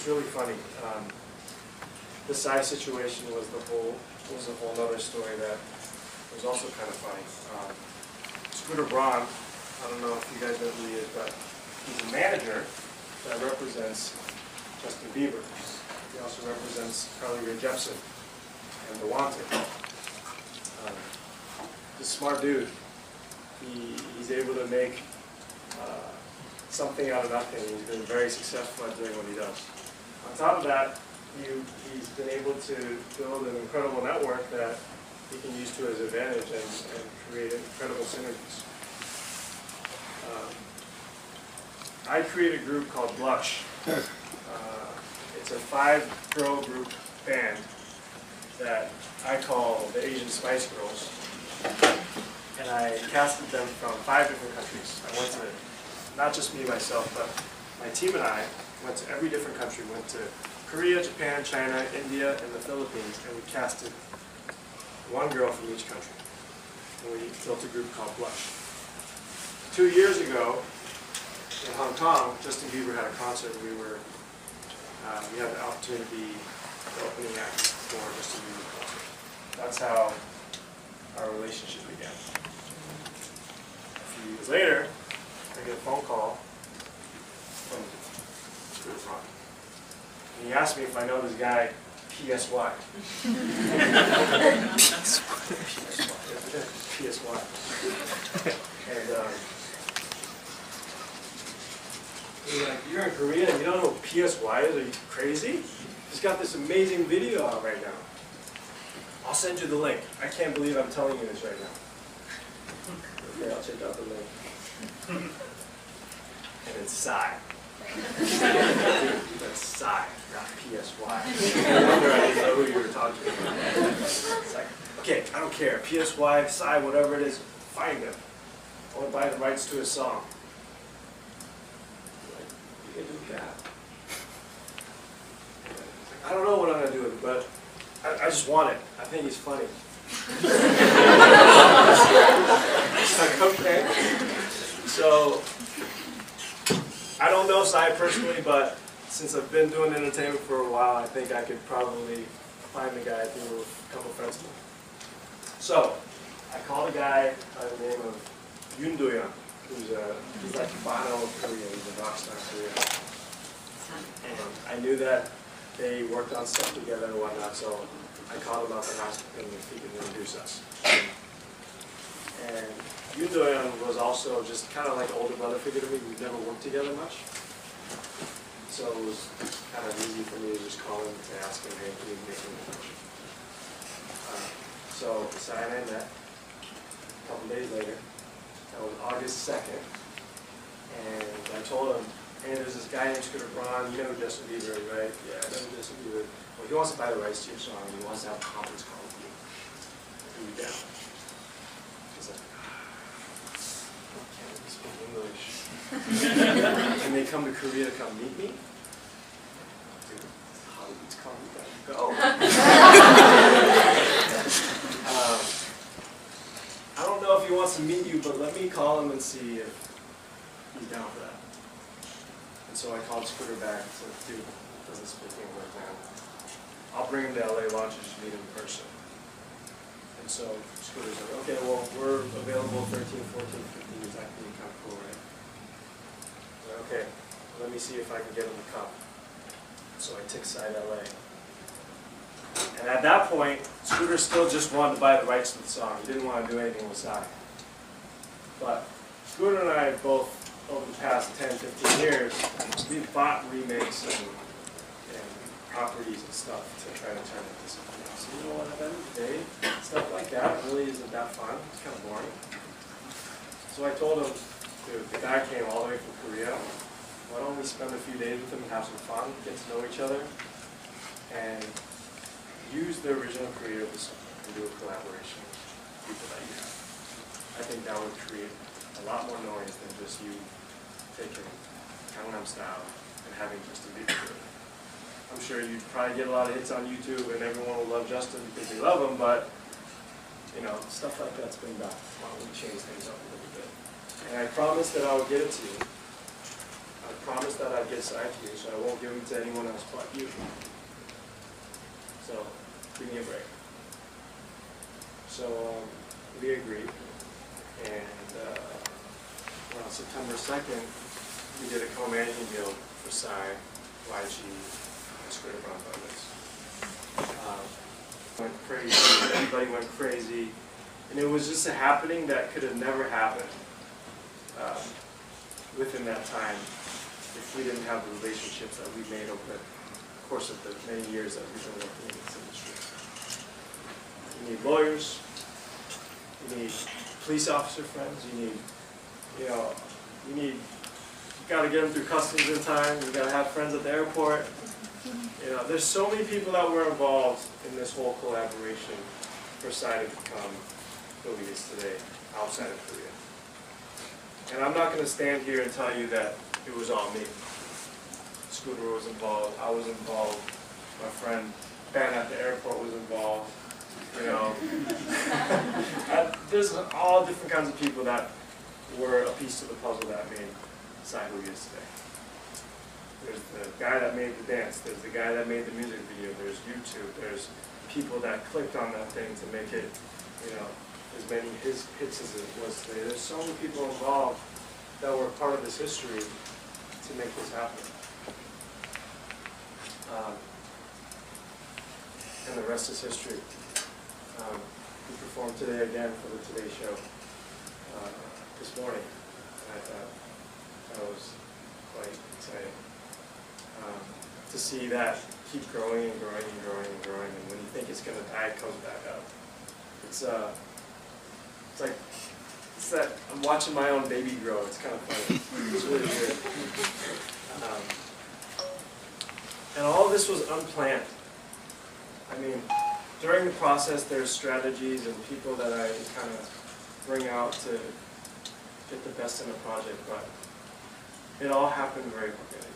really funny. The Psy situation was a whole other story that was also kind of funny. Scooter Braun, I don't know if you guys know who he is, but he's a manager that represents Justin Bieber. He also represents Carly Rae Jepsen and The Wanted. He's a smart dude. He's able to make something out of nothing. He's been very successful at doing what he does. On top of that, he's been able to build an incredible network that he can use to his advantage and create incredible synergies. I created a group called Blush. It's a 5-girl group band that I call the Asian Spice Girls. And I casted them from 5 different countries. I went to, not just me, myself, but my team and I went to every different country. We went to Korea, Japan, China, India, and the Philippines, and we casted one girl from each country. And we built a group called Blush. 2 years ago, in Hong Kong, Justin Bieber had a concert. We had the opportunity to be the opening act for Justin Bieber concert. That's how our relationship began. A few years later, I get a phone call from Scooter Braun. And he asked me if I know this guy, PSY. PSY. And he's like, you're in Korea and you don't know what PSY is? Are you crazy? He's got this amazing video out right now. I'll send you the link. I can't believe I'm telling you this right now. Okay, I'll check out the link. And it's Psy. That's Psy, not PSY. No wonder I didn't know who you were talking about. It's like, okay, I don't care. PSY, Psy, whatever it is, find him. I want to buy the rights to his song. Like, you can do that. I don't know what I'm going to do with it, but I just want it. I think he's funny. It's like, okay. So, I don't know Psy personally, but since I've been doing entertainment for a while, I think I could probably find the guy through a couple friends of mine. So, I called a guy by the name of Yoon Do-yeon, he's like Bono of Korea, he's a rock star in Korea. And I knew that they worked on stuff together and whatnot, so I called him up and asked him if he could introduce us. And Yoon Do-yeon was also just kind of like an older brother figure to me. We've never worked together much. So it was kind of easy for me to just call him to ask him, hey, can you make an introduction? So Psy and I met a couple days later. That was August 2nd. And I told him, hey, there's this guy named Scooter Braun. You know Justin Bieber, right? Yeah, I know Justin Bieber. Well, he wants to buy the rights to your song. He wants to have a conference call with you. Are you down? He's like, I can't really speak English. Can they come to Korea to come meet me? Dude, Hollywood's calling, you gotta go. I don't know if he wants to meet you, but let me call him and see if he's down for that. And so I called Scooter back and said, dude, doesn't speak English, man. I'll bring him to LA, why don't you just meet him in person? And so Scooter's like, okay, well, we're available 13, 14, 15, is that going to be kind of cool, right? Like, okay, let me see if I can get him to come. So I took Psy to LA. And at that point, Scooter still just wanted to buy the rights to the song. He didn't want to do anything with Psy. But Scooter and I both, over the past 10, 15 years, we've bought remakes and properties and stuff to try to turn it into something else. You know what, at the end of the day, stuff like that really isn't that fun. It's kind of boring. So I told him, dude, the guy came all the way from Korea. Why don't we spend a few days with him and have some fun, get to know each other, and use the original creator of the song and do a collaboration with people that you have. I think that would create a lot more noise than just you taking Gangnam Style and having Justin Bieber do it. I'm sure you'd probably get a lot of hits on YouTube and everyone will love Justin because they love him, but you know, stuff like that's been done. Why don't we change things up a little bit? And I promised that I would get it to you. I promised that I'd get Psy to you, so I won't give them to anyone else but you. So, give me a break. So, we agreed, and on September 2nd, we did a co-managing deal for Psy, YG, and Scooter Braun Brothers. Went crazy, everybody went crazy, and it was just a happening that could have never happened within that time if we didn't have the relationships that we've made over the course of the many years that we've been working in this industry. You need lawyers, you need police officer friends, you gotta get them through customs in time, you gotta have friends at the airport. There's so many people that were involved in this whole collaboration for Psy to become who he is today, outside of Korea. And I'm not going to stand here and tell you that it was all me. Scooter was involved, I was involved, my friend Ben at the airport was involved, There's all different kinds of people that were a piece of the puzzle that made Psy who he is today. There's the guy that made the dance, there's the guy that made the music video, there's YouTube, there's people that clicked on that thing to make it, as many hits as it was today. There's so many people involved that were part of this history to make this happen. And the rest is history. We performed today again for the Today Show this morning. And I thought that was quite exciting. To see that keep growing and growing and growing and growing, and when you think it's going to die, it comes back up. It's that I'm watching my own baby grow. It's kind of funny. It's really good. And all of this was unplanned. I mean, during the process, there's strategies and people that I kind of bring out to get the best in a project, but it all happened very quickly.